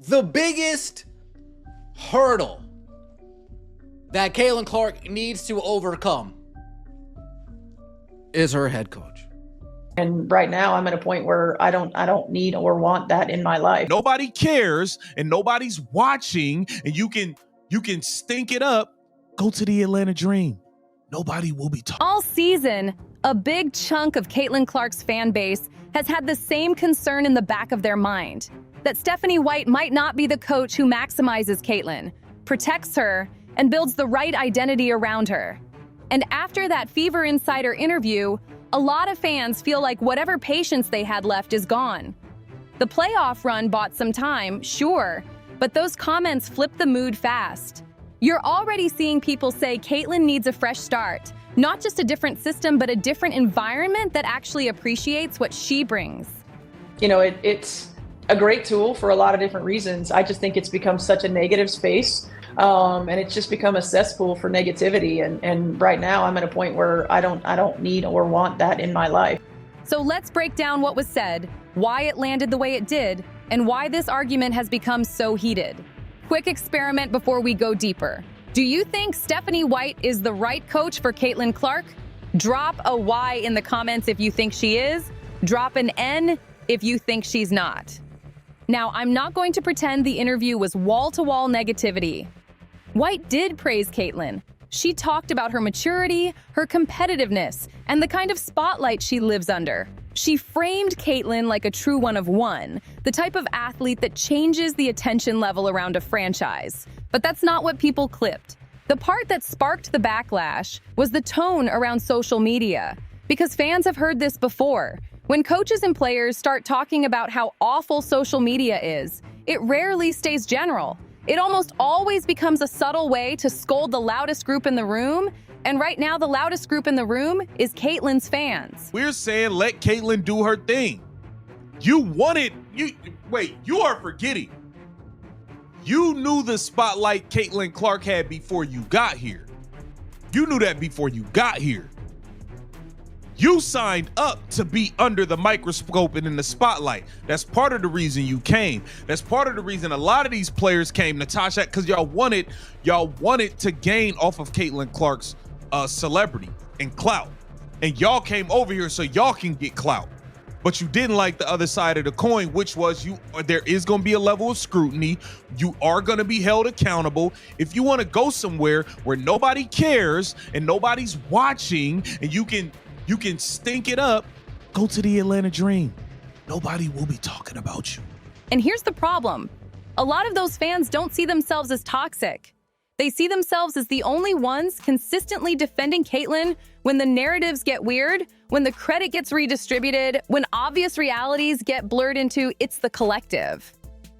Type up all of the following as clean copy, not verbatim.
The biggest hurdle that Caitlin Clark needs to overcome is her head coach. And right now I'm at a point where I don't need or want that in my life. Nobody cares and nobody's watching, and you can stink it up. Go to the Atlanta Dream. Nobody will be talking. All season, a big chunk of Caitlin Clark's fan base has had the same concern in the back of their mind, that Stephanie White might not be the coach who maximizes Caitlin, protects her, and builds the right identity around her. And after that Fever Insider interview, a lot of fans feel like whatever patience they had left is gone. The playoff run bought some time, sure, but those comments flipped the mood fast. You're already seeing people say Caitlin needs a fresh start, not just a different system, but a different environment that actually appreciates what she brings. You know, it's a great tool for a lot of different reasons. I just think it's become such a negative space, and it's just become a cesspool for negativity. And right now I'm at a point where I don't need or want that in my life. So let's break down what was said, why it landed the way it did, and why this argument has become so heated. Quick experiment before we go deeper. Do you think Stephanie White is the right coach for Caitlin Clark? Drop a Y in the comments if you think she is. Drop an N if you think she's not. Now, I'm not going to pretend the interview was wall-to-wall negativity. White did praise Caitlin. She talked about her maturity, her competitiveness, and the kind of spotlight she lives under. She framed Caitlin like a true one of one, the type of athlete that changes the attention level around a franchise. But that's not what people clipped. The part that sparked the backlash was the tone around social media. Because fans have heard this before. When coaches and players start talking about how awful social media is, it rarely stays general. It almost always becomes a subtle way to scold the loudest group in the room, and right now the loudest group in the room is Caitlin's fans. We're saying let Caitlin do her thing. You are forgetting. You knew the spotlight Caitlin Clark had before you got here. You knew that before you got here. You signed up to be under the microscope and in the spotlight. That's part of the reason you came. That's part of the reason a lot of these players came, Natasha, because y'all wanted to gain off of Caitlin Clark's celebrity and clout. And y'all came over here so y'all can get clout. But you didn't like the other side of the coin, which was there is going to be a level of scrutiny. You are going to be held accountable. If you want to go somewhere where nobody cares and nobody's watching and you can stink it up, go to the Atlanta Dream. Nobody will be talking about you. And here's the problem. A lot of those fans don't see themselves as toxic. They see themselves as the only ones consistently defending Caitlin when the narratives get weird, when the credit gets redistributed, when obvious realities get blurred into it's the collective.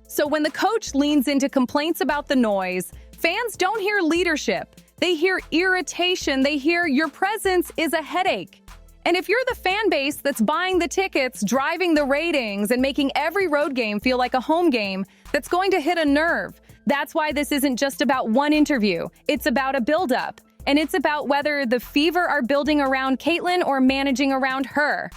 So when the coach leans into complaints about the noise, fans don't hear leadership. They hear irritation. They hear your presence is a headache. And if you're the fan base that's buying the tickets, driving the ratings, and making every road game feel like a home game, that's going to hit a nerve. That's why this isn't just about one interview. It's about a buildup. And it's about whether the Fever are building around Caitlin or managing around her.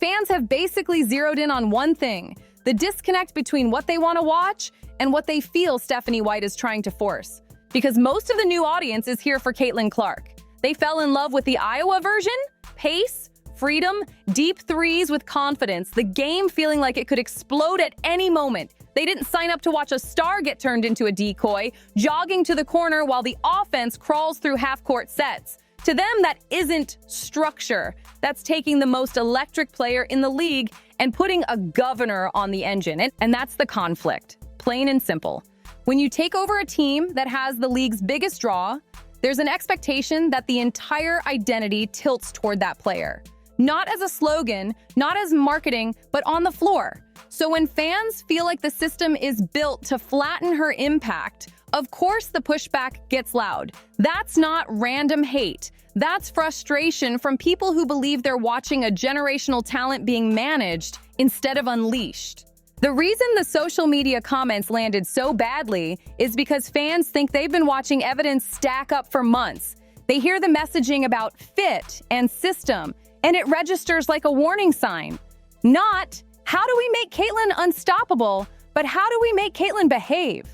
Fans have basically zeroed in on one thing, the disconnect between what they want to watch and what they feel Stephanie White is trying to force. Because most of the new audience is here for Caitlin Clark. They fell in love with the Iowa version, pace, freedom, deep threes with confidence, the game feeling like it could explode at any moment. They didn't sign up to watch a star get turned into a decoy, jogging to the corner while the offense crawls through half-court sets. To them, that isn't structure. That's taking the most electric player in the league and putting a governor on the engine. And that's the conflict, plain and simple. When you take over a team that has the league's biggest draw, there's an expectation that the entire identity tilts toward that player. Not as a slogan, not as marketing, but on the floor. So when fans feel like the system is built to flatten her impact, of course the pushback gets loud. That's not random hate. That's frustration from people who believe they're watching a generational talent being managed instead of unleashed. The reason the social media comments landed so badly is because fans think they've been watching evidence stack up for months. They hear the messaging about fit and system, and it registers like a warning sign. Not, how do we make Caitlin unstoppable, but But how do we make Caitlin behave?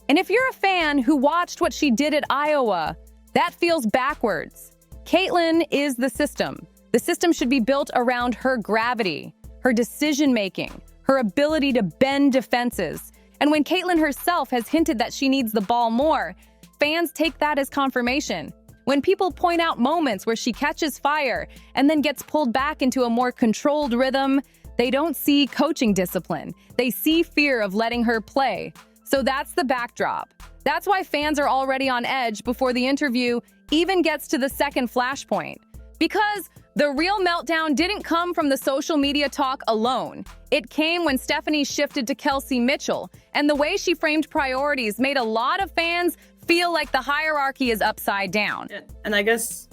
And if you're a fan who watched what she did at Iowa, that feels backwards. Caitlin is the system. The system should be built around her gravity, her decision-making, her ability to bend defenses. And when Caitlin herself has hinted that she needs the ball more, fans take that as confirmation. When people point out moments where she catches fire and then gets pulled back into a more controlled rhythm, they don't see coaching discipline. They see fear of letting her play. So that's the backdrop. That's why fans are already on edge before the interview even gets to the second flashpoint. Because the real meltdown didn't come from the social media talk alone. It came when Stephanie shifted to Kelsey Mitchell, and the way she framed priorities made a lot of fans feel like the hierarchy is upside down. And I guess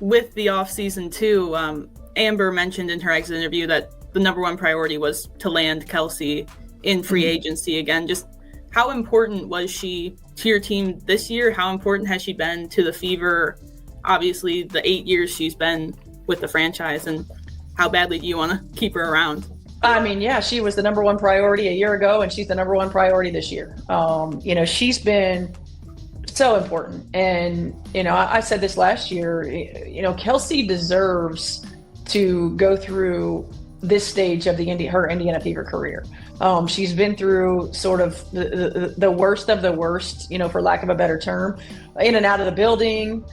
with the offseason too, Amber mentioned in her exit interview that the number one priority was to land Kelsey in free agency again. Just how important was she to your team this year? How important has she been to the Fever? Obviously, the 8 years she's been with the franchise, and how badly do you want to keep her around? I mean, yeah, she was the number one priority a year ago, and she's the number one priority this year. She's been so important. And, I said this last year, Kelsey deserves to go through this stage of her Indiana Fever career. She's been through sort of the worst of the worst, for lack of a better term, in and out of the building,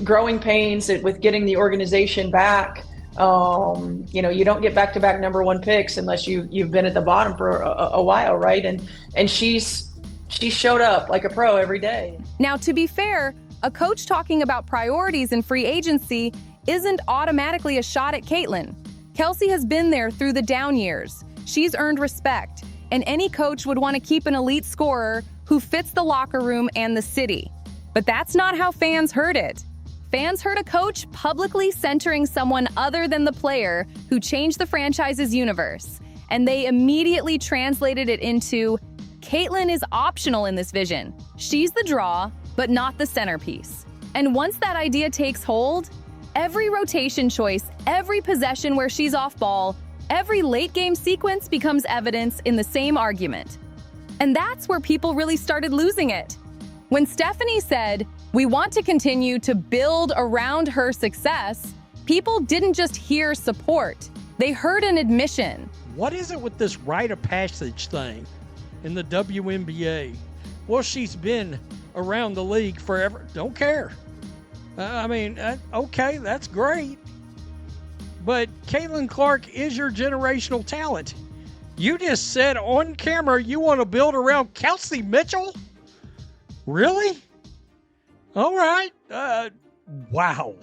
growing pains with getting the organization back. You don't get back-to-back number one picks unless you've been at the bottom for a while, right? And she showed up like a pro every day. Now, to be fair, a coach talking about priorities in free agency isn't automatically a shot at Caitlin. Kelsey has been there through the down years. She's earned respect, and any coach would want to keep an elite scorer who fits the locker room and the city. But that's not how fans heard it. Fans heard a coach publicly centering someone other than the player who changed the franchise's universe, and they immediately translated it into, Caitlin is optional in this vision. She's the draw, but not the centerpiece. And once that idea takes hold, every rotation choice, every possession where she's off ball, every late game sequence becomes evidence in the same argument. And that's where people really started losing it. When Stephanie said, we want to continue to build around her success, people didn't just hear support, they heard an admission. What is it with this rite of passage thing in the WNBA? Well, she's been around the league forever. Don't care. Okay, that's great. But Caitlin Clark is your generational talent. You just said on camera you want to build around Kelsey Mitchell? Really? All right. Wow.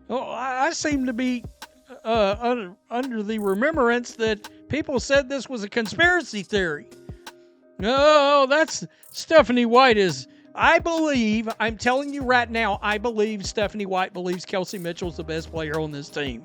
Oh, I seem to be under the remembrance that people said this was a conspiracy theory. No, that's Stephanie White is... I'm telling you right now, I believe Stephanie White believes Kelsey Mitchell's the best player on this team.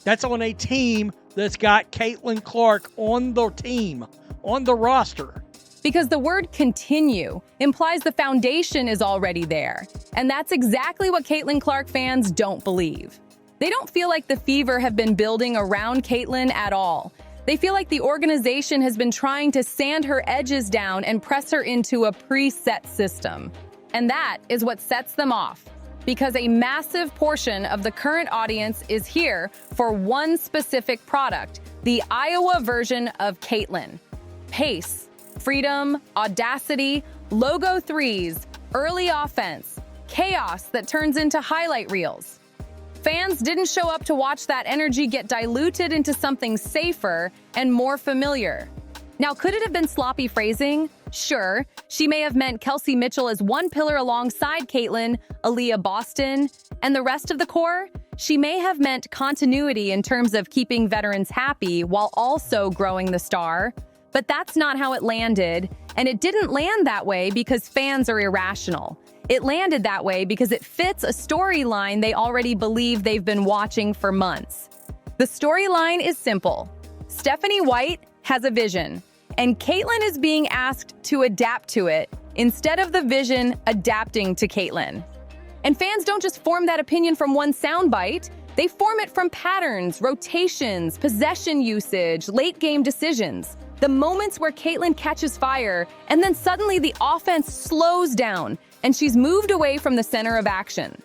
That's on a team that's got Caitlin Clark on the team, on the roster. Because the word continue implies the foundation is already there. And that's exactly what Caitlin Clark fans don't believe. They don't feel like the Fever have been building around Caitlin at all. They feel like the organization has been trying to sand her edges down and press her into a preset system. And that is what sets them off, because a massive portion of the current audience is here for one specific product, the Iowa version of Caitlin. Pace, freedom, audacity, logo threes, early offense, chaos that turns into highlight reels. Fans didn't show up to watch that energy get diluted into something safer and more familiar. Now, could it have been sloppy phrasing? Sure, she may have meant Kelsey Mitchell as one pillar alongside Caitlin, Aaliyah Boston, and the rest of the core. She may have meant continuity in terms of keeping veterans happy while also growing the star. But that's not how it landed, and it didn't land that way because fans are irrational. It landed that way because it fits a storyline they already believe they've been watching for months. The storyline is simple. Stephanie White has a vision, and Caitlin is being asked to adapt to it instead of the vision adapting to Caitlin. And fans don't just form that opinion from one soundbite. They form it from patterns, rotations, possession usage, late game decisions. The moments where Caitlin catches fire, and then suddenly the offense slows down, and she's moved away from the center of action.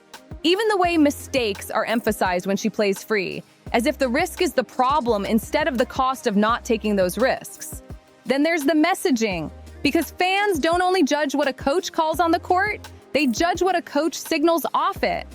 Even the way mistakes are emphasized when she plays free, as if the risk is the problem instead of the cost of not taking those risks. Then there's the messaging, because fans don't only judge what a coach calls on the court, they judge what a coach signals off it.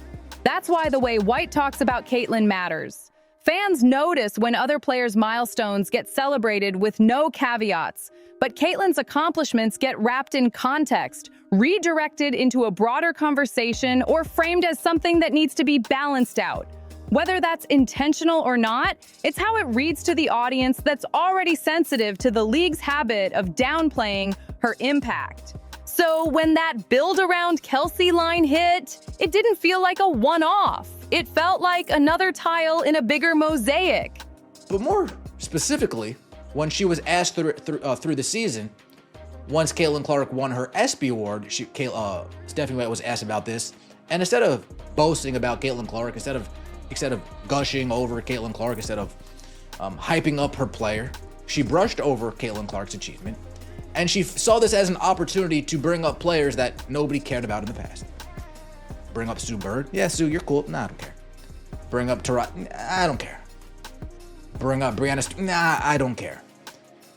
That's why the way White talks about Caitlin matters. Fans notice when other players' milestones get celebrated with no caveats, but Caitlin's accomplishments get wrapped in context, redirected into a broader conversation, or framed as something that needs to be balanced out. Whether that's intentional or not, it's how it reads to the audience that's already sensitive to the league's habit of downplaying her impact. So when that build around Kelsey line hit, it didn't feel like a one-off. It felt like another tile in a bigger mosaic. But more specifically, when she was asked through the season, once Caitlin Clark won her ESPY award, Stephanie White was asked about this, and instead of boasting about Caitlin Clark, instead of gushing over Caitlin Clark, instead of hyping up her player, she brushed over Caitlin Clark's achievement, and she saw this as an opportunity to bring up players that nobody cared about in the past. Bring up Sue Bird. Yeah, Sue, you're cool. Nah, I don't care. Bring up Tarot. I don't care. Bring up Brianna. Nah, I don't care.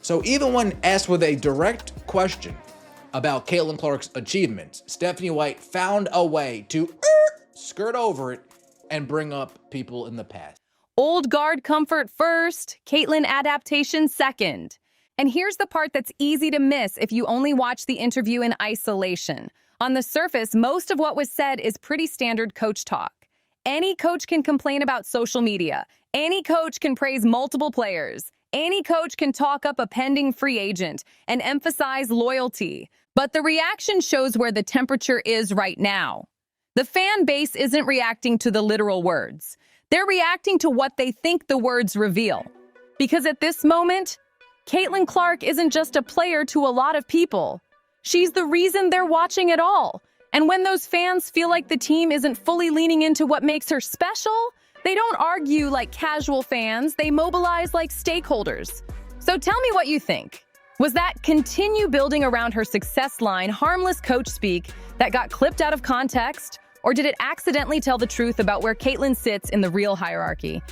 So even when asked with a direct question about Caitlin Clark's achievements, Stephanie White found a way to skirt over it and bring up people in the past. Old guard comfort first, Caitlin adaptation second. And here's the part that's easy to miss if you only watch the interview in isolation. On the surface, most of what was said is pretty standard coach talk. Any coach can complain about social media. Any coach can praise multiple players. Any coach can talk up a pending free agent and emphasize loyalty. But the reaction shows where the temperature is right now. The fan base isn't reacting to the literal words. They're reacting to what they think the words reveal. Because at this moment, Caitlin Clark isn't just a player to a lot of people. She's the reason they're watching it all. And when those fans feel like the team isn't fully leaning into what makes her special, they don't argue like casual fans, they mobilize like stakeholders. So tell me what you think. Was that continue building around her success line harmless coach speak that got clipped out of context? Or did it accidentally tell the truth about where Caitlin sits in the real hierarchy?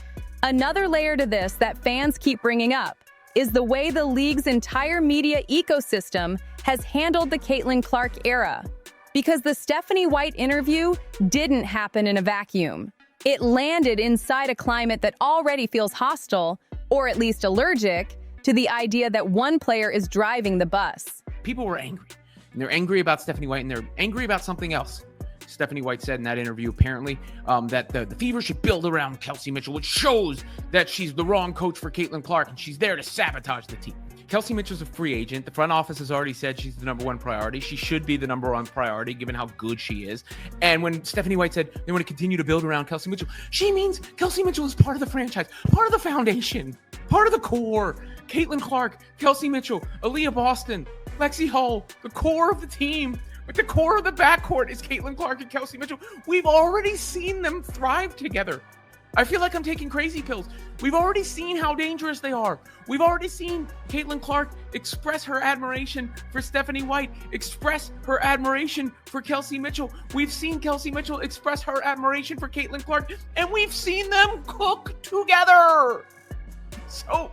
Another layer to this that fans keep bringing up is the way the league's entire media ecosystem has handled the Caitlin Clark era. Because the Stephanie White interview didn't happen in a vacuum. It landed inside a climate that already feels hostile, or at least allergic, to the idea that one player is driving the bus. People were angry. And they're angry about Stephanie White, and they're angry about something else. Stephanie White said in that interview, apparently, that the Fever should build around Kelsey Mitchell, which shows that she's the wrong coach for Caitlin Clark, and she's there to sabotage the team. Kelsey Mitchell's a free agent. The front office has already said she's the number one priority. She should be the number one priority, given how good she is. And when Stephanie White said they want to continue to build around Kelsey Mitchell, she means Kelsey Mitchell is part of the franchise, part of the foundation, part of the core. Caitlin Clark, Kelsey Mitchell, Aaliyah Boston, Lexi Hull, the core of the team. But the core of the backcourt is Caitlin Clark and Kelsey Mitchell. We've already seen them thrive together. I feel like I'm taking crazy pills. We've already seen how dangerous they are. We've already seen Caitlin Clark express her admiration for Stephanie White, express her admiration for Kelsey Mitchell. We've seen Kelsey Mitchell express her admiration for Caitlin Clark, and we've seen them cook together. So,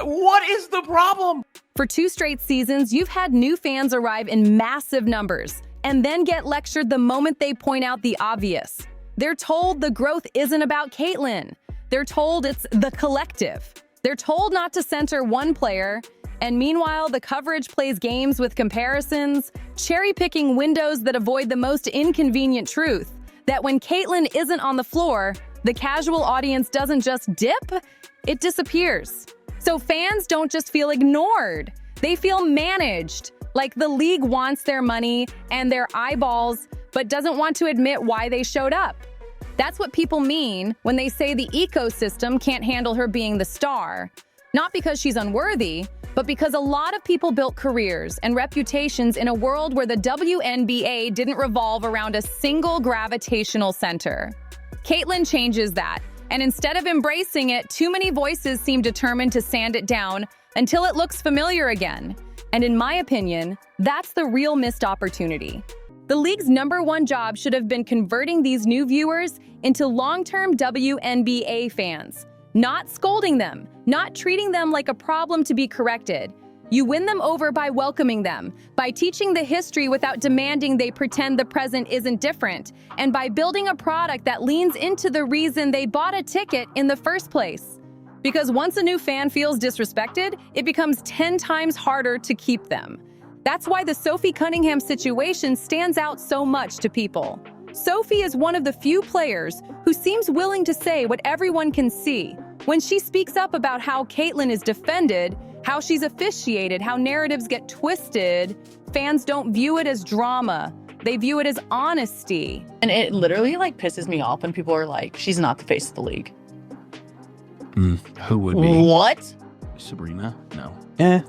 what is the problem? For 2 straight seasons, you've had new fans arrive in massive numbers and then get lectured the moment they point out the obvious. They're told the growth isn't about Caitlin. They're told it's the collective. They're told not to center one player, and meanwhile, the coverage plays games with comparisons, cherry-picking windows that avoid the most inconvenient truth, that when Caitlin isn't on the floor, the casual audience doesn't just dip, it disappears. So fans don't just feel ignored, they feel managed, like the league wants their money and their eyeballs, but doesn't want to admit why they showed up. That's what people mean when they say the ecosystem can't handle her being the star. Not because she's unworthy, but because a lot of people built careers and reputations in a world where the WNBA didn't revolve around a single gravitational center. Caitlin changes that. And instead of embracing it, too many voices seem determined to sand it down until it looks familiar again. And in my opinion, that's the real missed opportunity. The league's #1 job should have been converting these new viewers into long-term WNBA fans, not scolding them, not treating them like a problem to be corrected. You win them over by welcoming them, by teaching the history without demanding they pretend the present isn't different, and by building a product that leans into the reason they bought a ticket in the first place. Because once a new fan feels disrespected, it becomes 10 times harder to keep them. That's why the Sophie Cunningham situation stands out so much to people. Sophie is one of the few players who seems willing to say what everyone can see. When she speaks up about how Caitlyn is defended, how she's officiated, how narratives get twisted, fans don't view it as drama. They view it as honesty. And it literally pisses me off when people are like, she's not the face of the league. Who would be? What? Sabrina? No.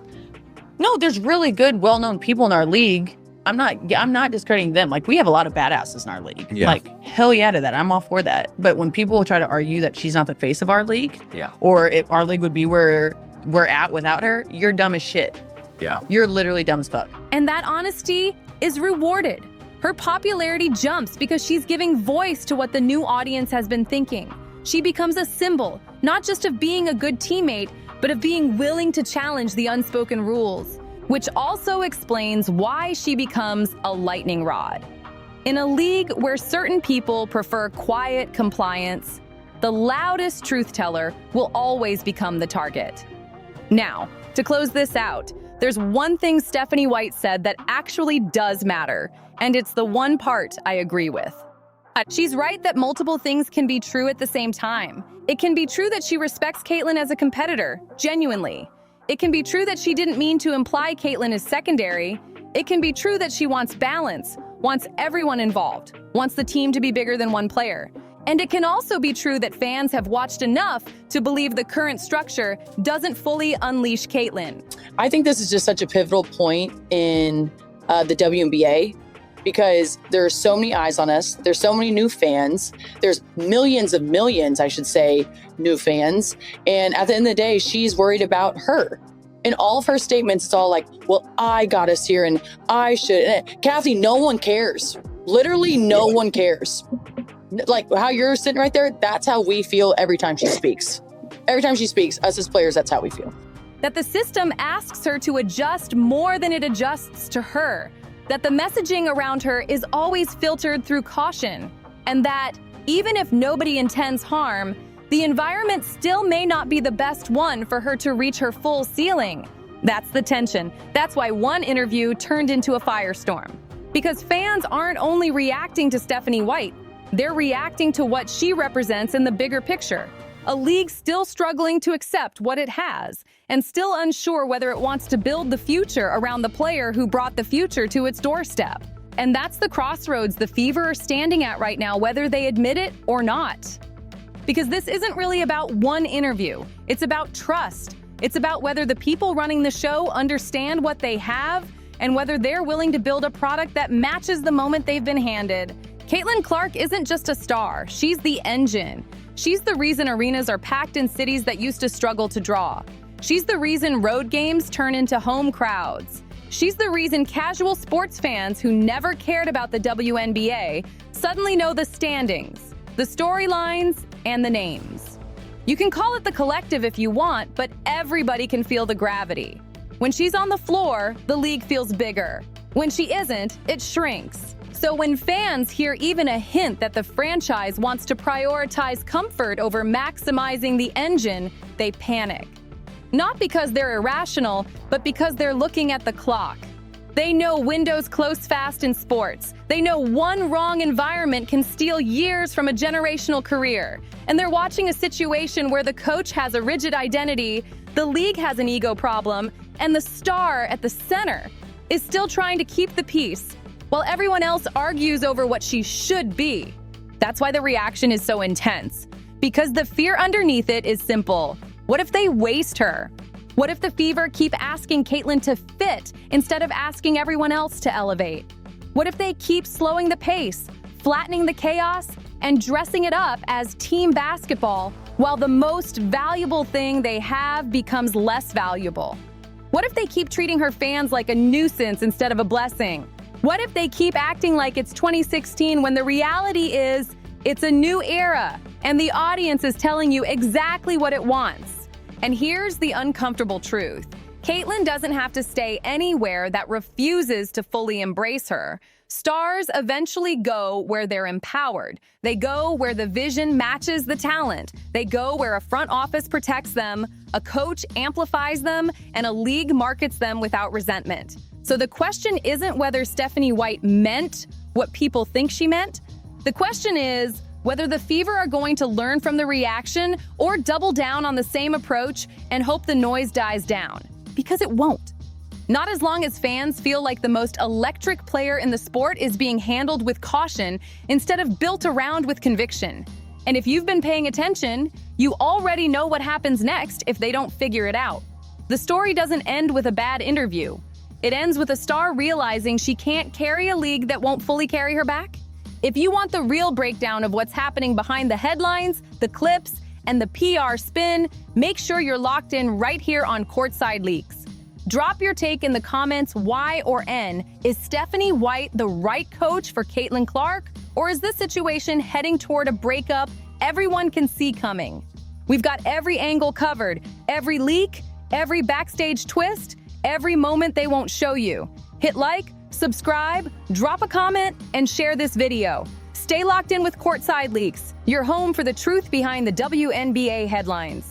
No, there's really good, well-known people in our league. I'm not discrediting them. We have a lot of badasses in our league. Yeah. Hell yeah to that. I'm all for that. But when people try to argue that she's not the face of our league, Yeah. or if our league would be where we're at without her, you're dumb as shit. Yeah. You're literally dumb as fuck. And that honesty is rewarded. Her popularity jumps because she's giving voice to what the new audience has been thinking. She becomes a symbol, not just of being a good teammate, but of being willing to challenge the unspoken rules, which also explains why she becomes a lightning rod. In a league where certain people prefer quiet compliance, the loudest truth teller will always become the target. Now, to close this out, there's one thing Stephanie White said that actually does matter, and it's the one part I agree with. She's right that multiple things can be true at the same time. It can be true that she respects Caitlyn as a competitor, genuinely. It can be true that she didn't mean to imply Caitlyn is secondary. It can be true that she wants balance, wants everyone involved, wants the team to be bigger than one player. And it can also be true that fans have watched enough to believe the current structure doesn't fully unleash Caitlyn. I think this is just such a pivotal point in the WNBA because there are so many eyes on us. There's so many new fans. There's millions, I should say, new fans. And at the end of the day, she's worried about her. In all of her statements, it's all like, well, I got us here and I should. And Kathy, no one cares. Literally, no one cares. How you're sitting right there, that's how we feel every time she speaks. Every time she speaks, us as players, that's how we feel. That the system asks her to adjust more than it adjusts to her. That the messaging around her is always filtered through caution. And that, even if nobody intends harm, the environment still may not be the best one for her to reach her full ceiling. That's the tension. That's why one interview turned into a firestorm. Because fans aren't only reacting to Stephanie White, they're reacting to what she represents in the bigger picture. A league still struggling to accept what it has, and still unsure whether it wants to build the future around the player who brought the future to its doorstep. And that's the crossroads the Fever are standing at right now, whether they admit it or not. Because this isn't really about one interview. It's about trust. It's about whether the people running the show understand what they have and whether they're willing to build a product that matches the moment they've been handed. Caitlyn Clark isn't just a star. She's the engine. She's the reason arenas are packed in cities that used to struggle to draw. She's the reason road games turn into home crowds. She's the reason casual sports fans who never cared about the WNBA suddenly know the standings, the storylines, and the names. You can call it the collective if you want, but everybody can feel the gravity. When she's on the floor, the league feels bigger. When she isn't, it shrinks. So when fans hear even a hint that the franchise wants to prioritize comfort over maximizing the engine, they panic. Not because they're irrational, but because they're looking at the clock. They know windows close fast in sports. They know one wrong environment can steal years from a generational career. And they're watching a situation where the coach has a rigid identity, the league has an ego problem, and the star at the center is still trying to keep the peace, while everyone else argues over what she should be. That's why the reaction is so intense. Because the fear underneath it is simple. What if they waste her? What if the Fever keep asking Caitlyn to fit instead of asking everyone else to elevate? What if they keep slowing the pace, flattening the chaos, and dressing it up as team basketball while the most valuable thing they have becomes less valuable? What if they keep treating her fans like a nuisance instead of a blessing? What if they keep acting like it's 2016 when the reality is it's a new era and the audience is telling you exactly what it wants? And here's the uncomfortable truth. Caitlyn doesn't have to stay anywhere that refuses to fully embrace her. Stars eventually go where they're empowered. They go where the vision matches the talent. They go where a front office protects them, a coach amplifies them, and a league markets them without resentment. So the question isn't whether Stephanie White meant what people think she meant. The question is whether the Fever are going to learn from the reaction or double down on the same approach and hope the noise dies down. Because it won't. Not as long as fans feel like the most electric player in the sport is being handled with caution instead of built around with conviction. And if you've been paying attention, you already know what happens next if they don't figure it out. The story doesn't end with a bad interview. It ends with a star realizing she can't carry a league that won't fully carry her back. If you want the real breakdown of what's happening behind the headlines, the clips, and the PR spin, make sure you're locked in right here on Courtside Leaks. Drop your take in the comments, Y or N. Is Stephanie White the right coach for Caitlin Clark? Or is this situation heading toward a breakup everyone can see coming? We've got every angle covered, every leak, every backstage twist, every moment they won't show you. Hit like, subscribe, drop a comment, and share this video. Stay locked in with Courtside Leaks, your home for the truth behind the WNBA headlines.